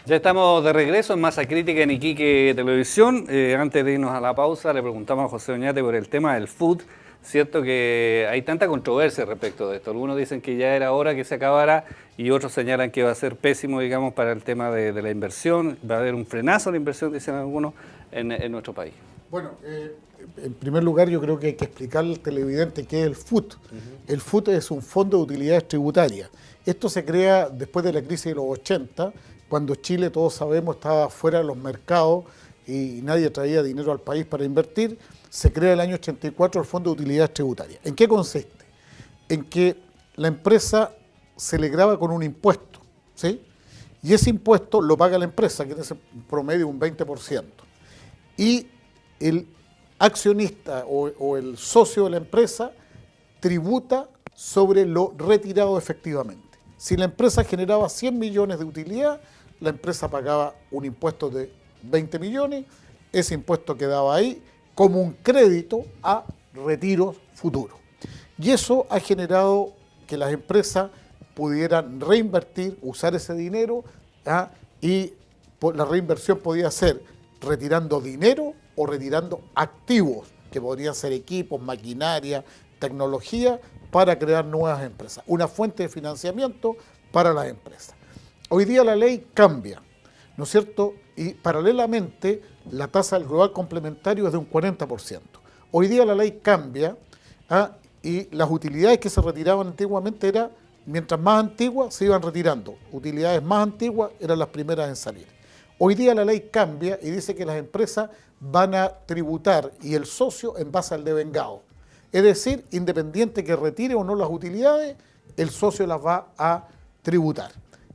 Ya estamos de regreso en Masa Crítica en Iquique Televisión. Antes de irnos a la pausa, le preguntamos a José Oñate por el tema del food. Cierto que hay tanta controversia respecto de esto. Algunos dicen que ya era hora que se acabara y otros señalan que va a ser pésimo, digamos, para el tema de la inversión. Va a haber un frenazo a la inversión, dicen algunos, en nuestro país. Bueno, en primer lugar yo creo que hay que explicarle al televidente qué es el FUT. El FUT es un Fondo de Utilidades Tributarias. Esto se crea después de la crisis de los 80, cuando Chile, todos sabemos, estaba fuera de los mercados y nadie traía dinero al país para invertir. Se crea el año 84 el Fondo de Utilidades Tributarias. ¿En qué consiste? En que la empresa se le grava con un impuesto, ¿sí? Y ese impuesto lo paga la empresa, que es en promedio un 20%. Y el accionista o el socio de la empresa tributa sobre lo retirado efectivamente. Si la empresa generaba 100 millones de utilidad, la empresa pagaba un impuesto de 20 millones, ese impuesto quedaba ahí como un crédito a retiros futuros. Y eso ha generado que las empresas pudieran reinvertir, usar ese dinero, y la reinversión podía ser retirando dinero o retirando activos, que podrían ser equipos, maquinaria, tecnología, para crear nuevas empresas. Una fuente de financiamiento para las empresas. Hoy día la ley cambia, ¿no es cierto? Y paralelamente la tasa del global complementario es de un 40%. Hoy día la ley cambia, y las utilidades que se retiraban antiguamente eran, mientras más antiguas se iban retirando. Utilidades más antiguas eran las primeras en salir. Hoy día la ley cambia y dice que las empresas van a tributar y el socio en base al devengado. Es decir, independiente que retire o no las utilidades, el socio las va a tributar.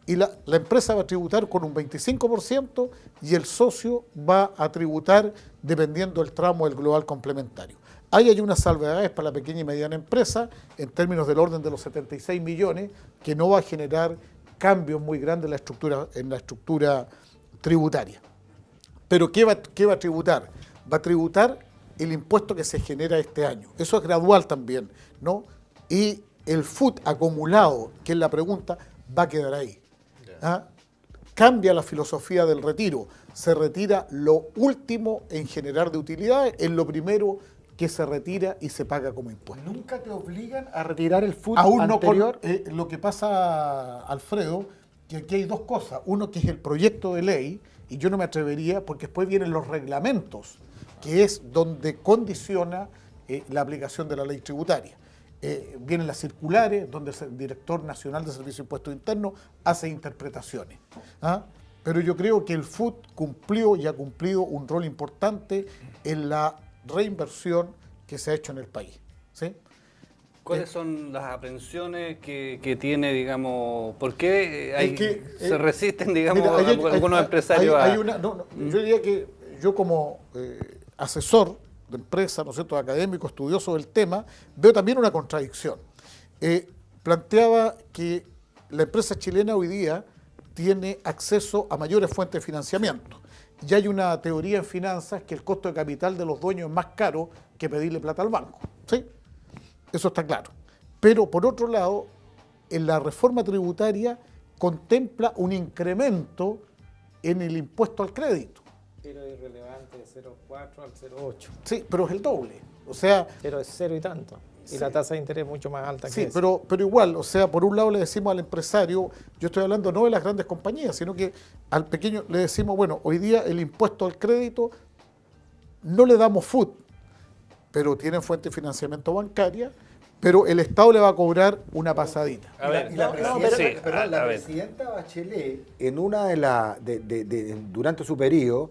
Y la empresa va a tributar con un 25% y el socio va a tributar dependiendo del tramo del global complementario. Ahí hay unas salvedades para la pequeña y mediana empresa en términos del orden de los 76 millones, que no va a generar cambios muy grandes en la estructura tributaria. Pero ¿qué va a tributar? Va a tributar el impuesto que se genera este año. Eso es gradual también, ¿no? Y el FUT acumulado, que es la pregunta, va a quedar ahí. Cambia la filosofía del retiro. Se retira lo último en generar de utilidades, es lo primero que se retira y se paga como impuesto. ¿Nunca te obligan a retirar el FUT aún anterior? No, lo que pasa, Alfredo, que aquí hay dos cosas. Uno, que es el proyecto de ley, y yo no me atrevería, porque después vienen los reglamentos, que es donde condiciona la aplicación de la ley tributaria. Vienen las circulares, donde el director nacional de Servicio de Impuestos Internos hace interpretaciones. Pero yo creo que el FUT cumplió y ha cumplido un rol importante en la reinversión que se ha hecho en el país, ¿sí? ¿Cuáles son las aprensiones que tiene, digamos, por qué se resisten, digamos, mira, algunos empresarios Yo diría que yo como asesor de empresa, ¿no es cierto?, académico, estudioso del tema, veo también una contradicción. Planteaba que la empresa chilena hoy día tiene acceso a mayores fuentes de financiamiento. Ya hay una teoría en finanzas que el costo de capital de los dueños es más caro que pedirle plata al banco, ¿sí? Eso está claro. Pero por otro lado, en la reforma tributaria contempla un incremento en el impuesto al crédito. Pero es irrelevante de 0,4 al 0,8. Sí, pero es el doble. O sea, pero es cero y tanto. Y sí, la tasa de interés es mucho más alta que sí, eso. Pero igual, o sea, por un lado le decimos al empresario, yo estoy hablando no de las grandes compañías, sino que al pequeño le decimos, bueno, hoy día el impuesto al crédito no le damos FUT, pero tienen fuente de financiamiento bancaria, pero el Estado le va a cobrar una pasadita. A ver, la presidenta Bachelet, en una durante su periodo,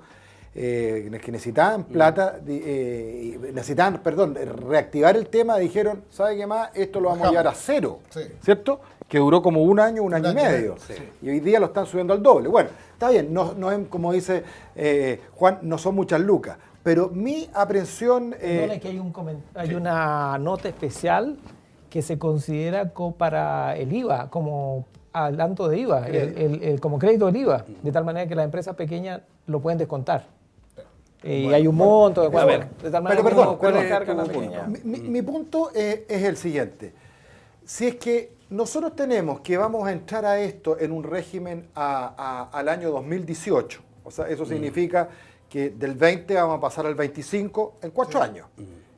que necesitaban plata, necesitaban, reactivar el tema, dijeron, ¿sabe qué más? Esto lo vamos a llevar a cero, sí, ¿cierto? Que duró como un año y medio. Sí. Y hoy día lo están subiendo al doble. Bueno, está bien, no es, como dice Juan, no son muchas lucas. Pero mi aprensión... que hay una nota especial que se considera para el IVA, como adelanto de IVA, como crédito del IVA, de tal manera que las empresas pequeñas lo pueden descontar. Y hay un monto de tal manera que no cargan la pequeña. Mi punto es el siguiente. Si es que nosotros tenemos que vamos a entrar a esto en un régimen al año 2018. O sea, eso significa que del 20 vamos a pasar al 25 en 4 años.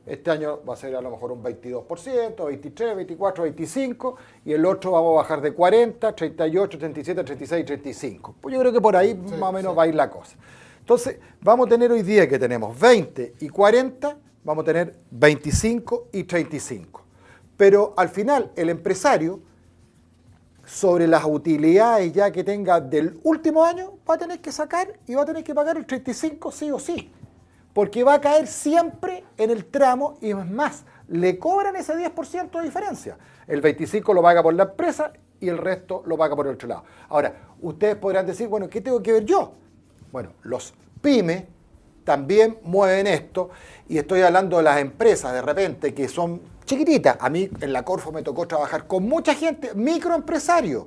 Este año va a ser a lo mejor un 22%, 23, 24, 25, y el otro vamos a bajar de 40, 38, 37, 36, 35. Pues yo creo que por ahí más o menos va a ir la cosa. Entonces, vamos a tener hoy día que tenemos 20 y 40, vamos a tener 25 y 35. Pero al final, el empresario, sobre las utilidades ya que tenga del último año, va a tener que sacar y va a tener que pagar el 35 sí o sí. Porque va a caer siempre en el tramo y es más, le cobran ese 10% de diferencia. El 25 lo paga por la empresa y el resto lo paga por el otro lado. Ahora, ustedes podrán decir, bueno, ¿qué tengo que ver yo? Bueno, los pymes también mueven esto y estoy hablando de las empresas de repente que son chiquititas. A mí en la Corfo me tocó trabajar con mucha gente, microempresarios,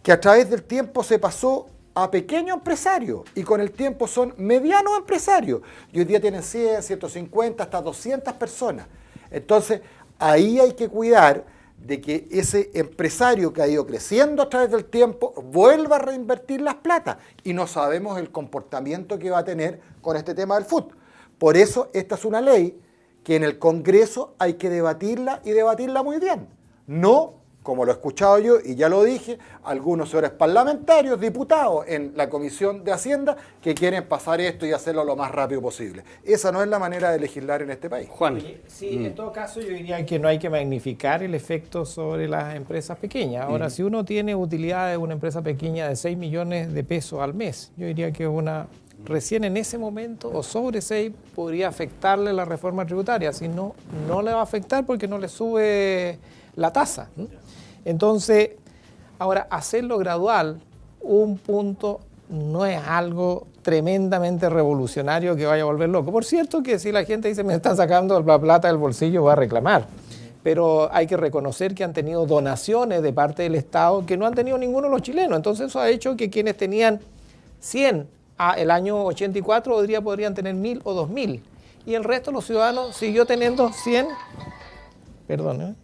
que a través del tiempo se pasó a pequeños empresarios y con el tiempo son medianos empresarios y hoy día tienen 100, 150, hasta 200 personas. Entonces, ahí hay que cuidar de que ese empresario que ha ido creciendo a través del tiempo vuelva a reinvertir las plata y no sabemos el comportamiento que va a tener con este tema del food. Por eso, esta es una ley que en el Congreso hay que debatirla y debatirla muy bien. No, como lo he escuchado yo y ya lo dije, algunos señores parlamentarios, diputados en la Comisión de Hacienda que quieren pasar esto y hacerlo lo más rápido posible. Esa no es la manera de legislar en este país. Juan. Sí, en todo caso yo diría que no hay que magnificar el efecto sobre las empresas pequeñas. Ahora, si uno tiene utilidades de una empresa pequeña de 6 millones de pesos al mes, yo diría que recién en ese momento o sobre 6 podría afectarle la reforma tributaria. Si no, no le va a afectar porque no le sube la tasa. Entonces, ahora, hacerlo gradual, un punto, no es algo tremendamente revolucionario que vaya a volver loco. Por cierto que si la gente dice me están sacando la plata del bolsillo, va a reclamar. Pero hay que reconocer que han tenido donaciones de parte del Estado que no han tenido ninguno de los chilenos. Entonces eso ha hecho que quienes tenían 100 el año 84 hoy día podrían tener 1.000 o 2.000. Y el resto de los ciudadanos siguió teniendo 100, perdón,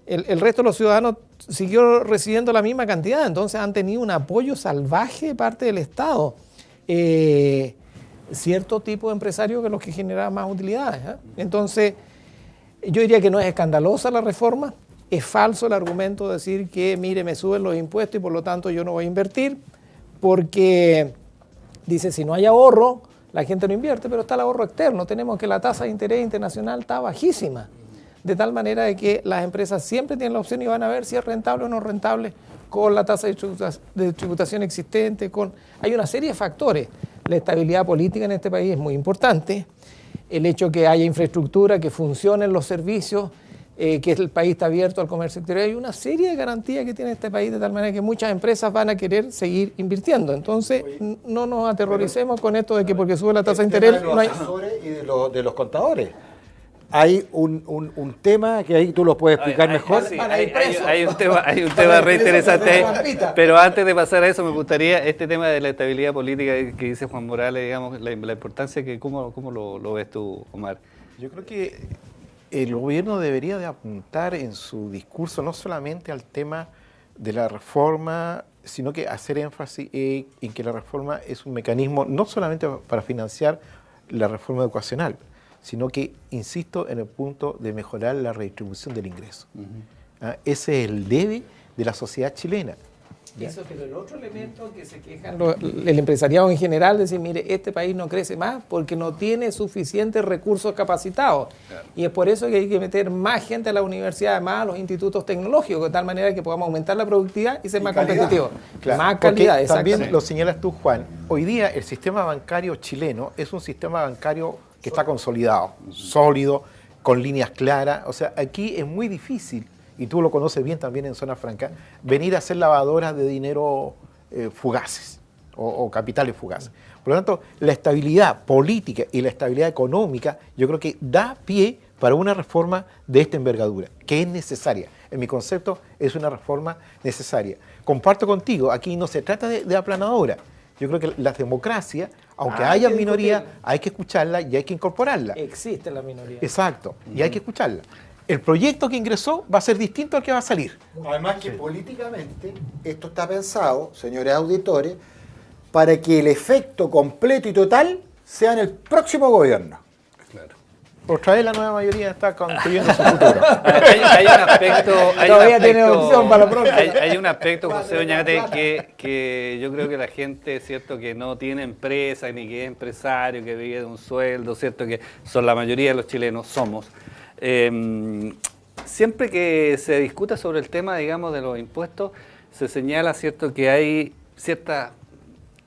el resto de los ciudadanos siguió recibiendo la misma cantidad, entonces han tenido un apoyo salvaje de parte del Estado. Cierto tipo de empresarios que los que generan más utilidades. Entonces, yo diría que no es escandalosa la reforma, es falso el argumento de decir que, mire, me suben los impuestos y por lo tanto yo no voy a invertir, porque dice, si no hay ahorro, la gente no invierte, pero está el ahorro externo. Tenemos que la tasa de interés internacional está bajísima. De tal manera de que las empresas siempre tienen la opción y van a ver si es rentable o no rentable con la tasa de tributación existente. Hay una serie de factores. La estabilidad política en este país es muy importante. El hecho que haya infraestructura, que funcionen los servicios, que el país está abierto al comercio exterior. Hay una serie de garantías que tiene este país de tal manera que muchas empresas van a querer seguir invirtiendo. Entonces, no nos aterroricemos con esto de que porque sube la tasa de interés no hay... Y de los contadores. Hay un tema que ahí tú lo puedes explicar mejor. Sí, hay un tema re interesante. Pero antes de pasar a eso, me gustaría este tema de la estabilidad política que dice Juan Morales, digamos, la importancia que cómo lo ves tú, Omar. Yo creo que el gobierno debería de apuntar en su discurso no solamente al tema de la reforma, sino que hacer énfasis en que la reforma es un mecanismo no solamente para financiar la reforma educacional, sino que, insisto, en el punto de mejorar la redistribución del ingreso. Ese es el debe de la sociedad chilena. Eso, pero el otro elemento que se quejan el empresariado en general, decir, mire, este país no crece más porque no tiene suficientes recursos capacitados. Claro. Y es por eso que hay que meter más gente a la universidad, más a los institutos tecnológicos, de tal manera que podamos aumentar la productividad y ser más competitivos. Claro, más calidad, también lo señalas tú, Juan. Hoy día el sistema bancario chileno es un sistema bancario que está consolidado, sólido, con líneas claras. O sea, aquí es muy difícil, y tú lo conoces bien también en Zona Franca, venir a hacer lavadoras de dinero fugaces o capitales fugaces. Por lo tanto, la estabilidad política y la estabilidad económica yo creo que da pie para una reforma de esta envergadura, que es necesaria. En mi concepto, es una reforma necesaria. Comparto contigo, aquí no se trata de aplanadora. Yo creo que la democracia, aunque haya minoría, hay que escucharla y hay que incorporarla. Existe la minoría. Exacto, y hay que escucharla. el proyecto que ingresó va a ser distinto al que va a salir. Además que políticamente esto está pensado, señores auditores, para que el efecto completo y total sea en el próximo gobierno. Otra vez la nueva mayoría está construyendo su futuro. Hay un aspecto... Todavía tiene opción para la próxima. Hay un aspecto, José Oñate, que yo creo que la gente, ¿cierto?, que no tiene empresa, ni que es empresario, que vive de un sueldo, ¿cierto?, que son la mayoría de los chilenos, somos. Siempre que se discuta sobre el tema, digamos, de los impuestos, se señala, ¿cierto?, que hay ciertas...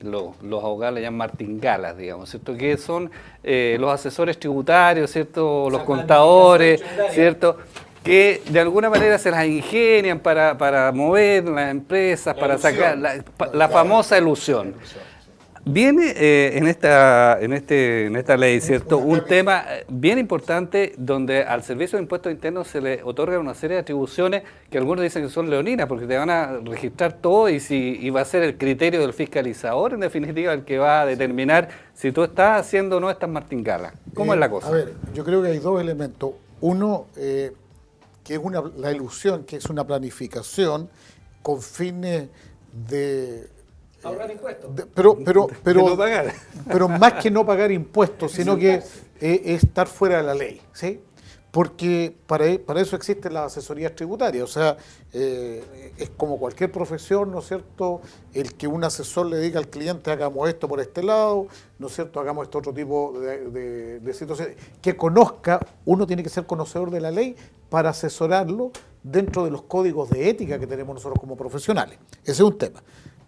Los abogados le llaman martingalas, digamos, ¿cierto? Que son los asesores tributarios, ¿cierto? Los contadores, ¿cierto? Que de alguna manera se las ingenian para mover las empresas, para sacar la famosa ilusión. Viene en esta ley, ¿cierto?, un tema bien importante donde al Servicio de Impuestos Internos se le otorga una serie de atribuciones que algunos dicen que son leoninas porque te van a registrar todo y va a ser el criterio del fiscalizador, en definitiva, el que va a determinar si tú estás haciendo o no estas martingalas. ¿Cómo es la cosa? A ver, yo creo que hay dos elementos. Uno, que es la ilusión, que es una planificación con fines de... ahorrar impuestos. Pero más que no pagar impuestos, sino que estar fuera de la ley, ¿sí? Porque para eso existen las asesorías tributarias, o sea, es como cualquier profesión, ¿no es cierto?, el que un asesor le diga al cliente hagamos esto por este lado, ¿no es cierto?, hagamos este otro tipo de situaciones, que conozca, uno tiene que ser conocedor de la ley para asesorarlo dentro de los códigos de ética que tenemos nosotros como profesionales. Ese es un tema.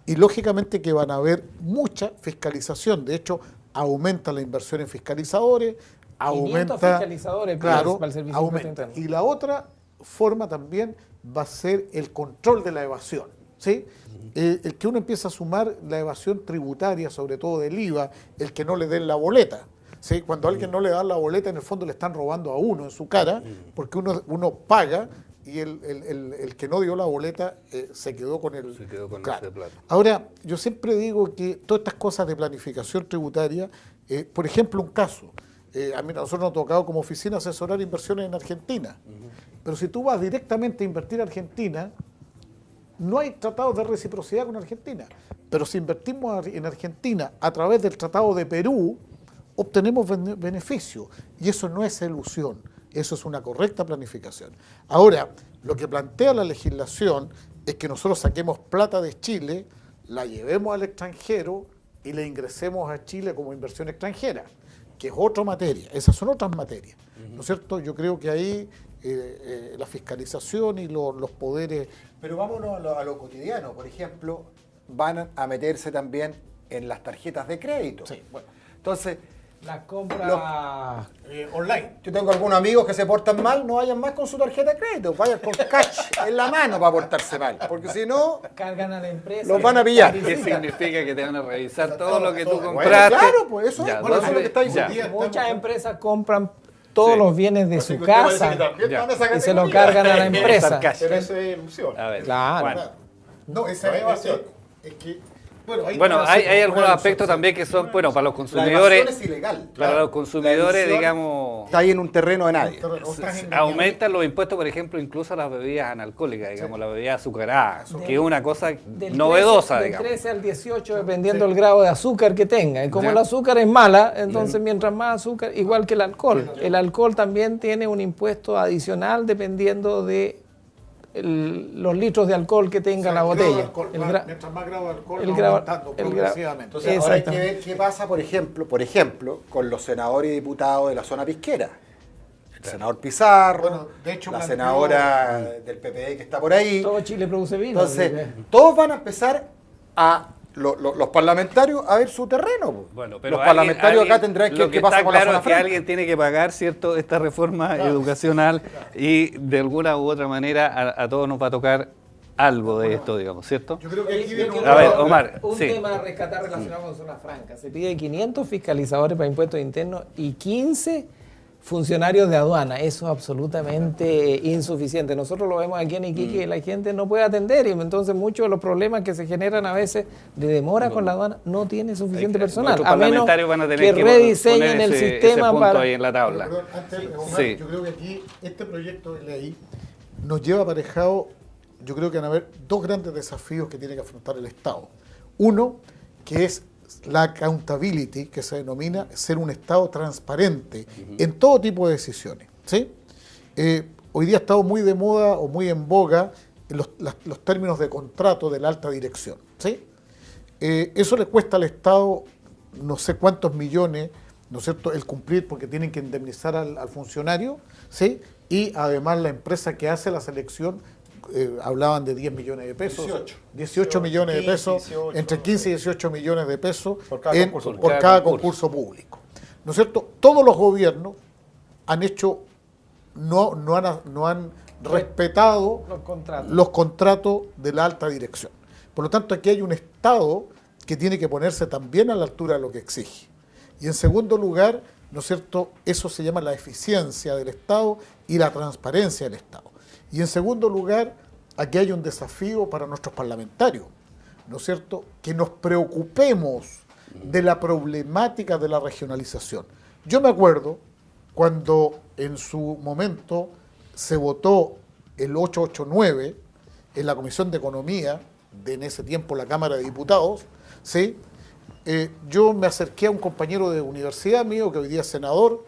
Y lógicamente que van a haber mucha fiscalización. De hecho, aumenta la inversión en fiscalizadores, aumenta... fiscalizadores, claro, para el servicio aumenta. Y la otra forma también va a ser el control de la evasión, ¿sí? El que uno empieza a sumar la evasión tributaria, sobre todo del IVA, el que no le den la boleta. ¿Sí? Cuando a alguien no le dan la boleta, en el fondo le están robando a uno en su cara, porque uno paga y el que no dio la boleta se quedó con el... Se quedó con claro. ese plata. Ahora, yo siempre digo que todas estas cosas de planificación tributaria, por ejemplo, un caso, a nosotros nos ha tocado como oficina asesorar inversiones en Argentina, pero si tú vas directamente a invertir a Argentina, no hay tratados de reciprocidad con Argentina, pero si invertimos en Argentina a través del Tratado de Perú, obtenemos beneficio, y eso no es ilusión. Eso es una correcta planificación. Ahora, lo que plantea la legislación es que nosotros saquemos plata de Chile, la llevemos al extranjero y la ingresemos a Chile como inversión extranjera, que es otra materia. Esas son otras materias, ¿no es cierto? Yo creo que ahí la fiscalización y los poderes... Pero vámonos a lo cotidiano. Por ejemplo, van a meterse también en las tarjetas de crédito. Sí, bueno. Entonces... las compras online. Yo tengo algunos amigos que se portan mal, no vayan más con su tarjeta de crédito, vayan con cash en la mano para portarse mal, porque si no, cargan a la empresa. los van a pillar. ¿Qué significa que te van a revisar todo lo que tú Bueno, compraste? claro, pues eso, Ya, bueno, eso es lo que está ya. diciendo. Muchas empresas compran todos los bienes de su casa Ya. y se lo cargan a la empresa. Pero eso es ilusión. A ver, Claro. Juan. No, esa es evasión. Es que... Bueno, hay algunos aspectos también que son, bueno, para los consumidores, La evasión es ilegal. para los consumidores, La evasión digamos, está ahí en un terreno de nadie. aumentan los impuestos, por ejemplo, incluso a las bebidas analcohólicas, digamos, la bebida azucarada, que es una cosa novedosa, Del digamos. 13 al 18, dependiendo del grado de azúcar que tenga. Y como el azúcar es mala, entonces mientras más azúcar, igual que el alcohol. El alcohol también tiene un impuesto adicional dependiendo de los litros de alcohol que tenga la botella. Mientras más grado de alcohol, el va grado- aumentando el grado- progresivamente. Entonces ahora hay que ver qué pasa, por ejemplo, con los senadores y diputados de la zona pisquera. El senador Pizarro, Bueno, de hecho, la planteó- senadora del PPD que está por ahí. Todo Chile produce vino. Entonces, todos van a empezar los parlamentarios a ver su terreno. Po. Bueno, pero los parlamentarios alguien- acá tendrán que lo ver qué pasa está con claro la zona es que franca. alguien tiene que pagar, ¿cierto?, esta reforma educacional y de alguna u otra manera a todos nos va a tocar algo de esto, digamos, ¿cierto? Yo creo que aquí Yo viene quiero A ver, Omar, un sí. tema a rescatar relacionado con zona franca. Se pide 500 fiscalizadores para impuestos internos y 15 funcionarios de aduana. Eso es absolutamente insuficiente. Nosotros lo vemos aquí en Iquique, la gente no puede atender y entonces muchos de los problemas que se generan a veces de demora con la aduana no tiene suficiente personal. A menos van a tener que rediseñen el sistema ese punto ahí en la tabla. Pero, antes, yo creo que aquí este proyecto de ley nos lleva aparejado, yo creo que van a haber dos grandes desafíos que tiene que afrontar el Estado. Uno, que es la accountability, que se denomina ser un Estado transparente en todo tipo de decisiones. ¿Sí? Hoy día ha estado muy de moda o muy en boga los términos de contrato de la alta dirección. ¿Sí? Eso le cuesta al Estado no sé cuántos millones, ¿no es cierto?, el cumplir porque tienen que indemnizar al funcionario, ¿sí? Y además la empresa que hace la selección, hablaban de 10 millones de pesos, 18 millones de pesos, 18, entre 15 y 18 millones de pesos por cada concurso público. ¿No es cierto? Todos los gobiernos han hecho, no han respetado los contratos de la alta dirección. Por lo tanto, aquí hay un Estado que tiene que ponerse también a la altura de lo que exige. Y en segundo lugar, ¿no es cierto?, eso se llama la eficiencia del Estado y la transparencia del Estado. Y en segundo lugar, aquí hay un desafío para nuestros parlamentarios, ¿no es cierto?, que nos preocupemos de la problemática de la regionalización. Yo me acuerdo cuando en su momento se votó el 889 en la Comisión de Economía, en ese tiempo la Cámara de Diputados, ¿sí? Yo me acerqué a un compañero de universidad mío, que hoy día es senador,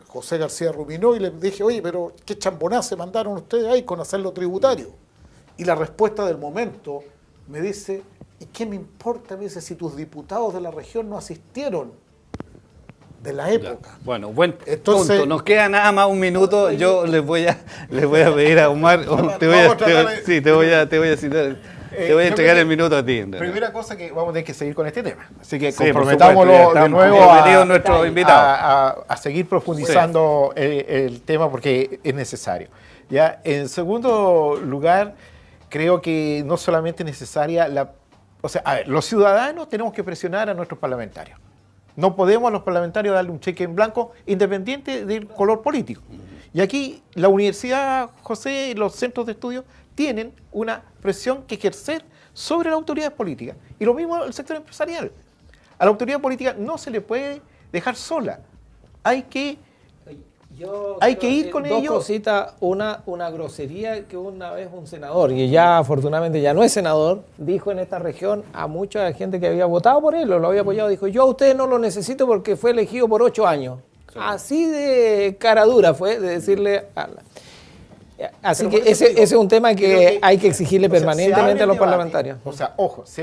José García Ruminó, y le dije, oye, pero qué chamboná se mandaron ustedes ahí con hacerlo tributario. Y la respuesta del momento me dice, ¿y qué me importa? Me dice, si tus diputados de la región no asistieron de la época. Ya. Bueno, buen punto. Nos queda nada más un minuto. Yo les voy a pedir a Omar, te voy a citar. Te voy a entregar el minuto a ti. Primera cosa que vamos a tener que seguir con este tema. Así que comprometámoslo de nuevo a seguir profundizando el tema porque es necesario. ¿Ya? En segundo lugar, creo que no solamente es necesaria los ciudadanos tenemos que presionar a nuestros parlamentarios. No podemos a los parlamentarios darle un cheque en blanco independiente del color político. Y aquí la universidad, José, y los centros de estudio tienen una presión que ejercer sobre la autoridad política. Y lo mismo el sector empresarial. A la autoridad política no se le puede dejar sola. Hay que ir con ello. Dos cositas. Una grosería que una vez un senador, y ya afortunadamente ya no es senador, dijo en esta región a mucha gente que había votado por él o lo había apoyado, dijo, yo a usted no lo necesito porque fue elegido por 8 años. Sí. Así de cara dura fue de decirle... Así que ese es un tema que hay que exigirle permanentemente a los parlamentarios. O sea, ojo, se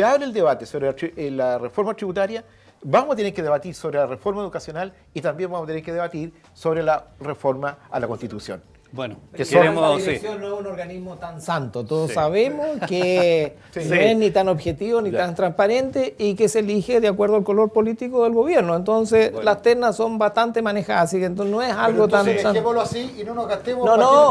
abre el debate sobre la reforma tributaria, vamos a tener que debatir sobre la reforma educacional y también vamos a tener que debatir sobre la reforma a la Constitución. Bueno, que la dirección no es un organismo tan santo. Todos sabemos que no es ni tan objetivo ni tan transparente y que se elige de acuerdo al color político del gobierno. Entonces, las ternas son bastante manejadas, así que entonces no es algo tan... Dejémoslo así y no nos gastemos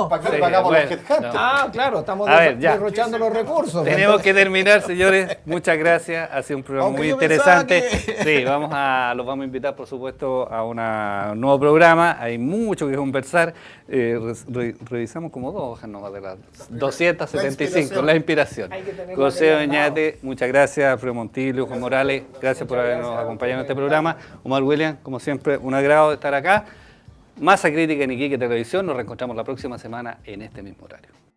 para que pagamos los headhunters. Claro, estamos derrochando los recursos. Tenemos que terminar, señores. Muchas gracias. Ha sido un programa muy interesante. Sí, los vamos a invitar, por supuesto, a un nuevo programa. Hay mucho que conversar. Revisamos como 2 hojas nomás de las 275, la inspiración. José Oñate, muchas gracias, Alfredo Montillo, Juan Morales, gracias por habernos acompañado en este programa. Omar William, como siempre, un agrado de estar acá. Masa Crítica en Iquique Televisión, nos reencontramos la próxima semana en este mismo horario.